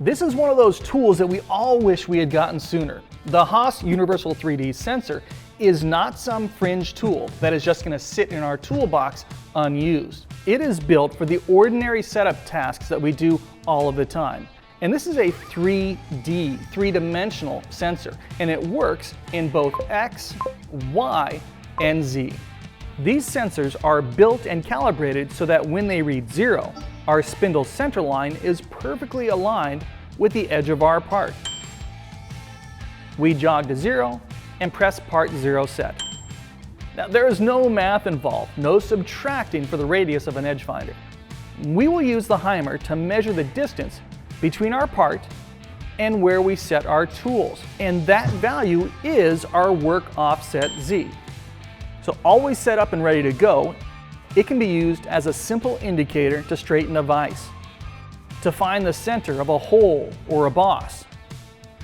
This is one of those tools that we all wish we had gotten sooner. The Haas Universal 3D sensor is not some fringe tool that is just going to sit in our toolbox unused. It is built for the ordinary setup tasks that we do all of the time. And this is a 3D, three-dimensional sensor, and it works in both X, Y, and Z. These sensors are built and calibrated so that when they read 0, our spindle center line is perfectly aligned with the edge of our part. We jog to 0 and press part 0 set. Now there is no math involved, no subtracting for the radius of an edge finder. We will use the Haimer to measure the distance between our part and where we set our tools, and that value is our work offset Z. So always set up and ready to go. It can be used as a simple indicator to straighten a vise, to find the center of a hole or a boss,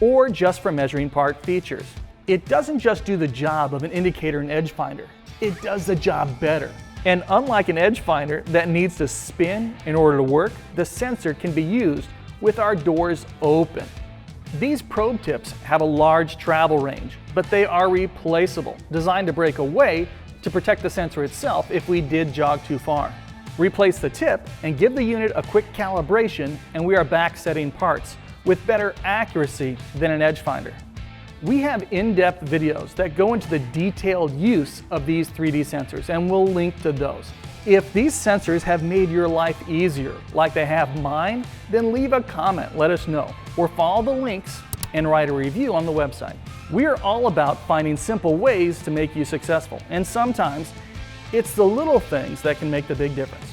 or just for measuring part features. It doesn't just do the job of an indicator and edge finder, it does the job better. And unlike an edge finder that needs to spin in order to work, the sensor can be used with our doors open. These probe tips have a large travel range, but they are replaceable, designed to break away to protect the sensor itself if we did jog too far. Replace the tip and give the unit a quick calibration, and we are back setting parts with better accuracy than an edge finder. We have in-depth videos that go into the detailed use of these 3D sensors, and we'll link to those. If these sensors have made your life easier, like they have mine, then leave a comment, let us know, or follow the links and write a review on the website. We are all about finding simple ways to make you successful, and sometimes it's the little things that can make the big difference.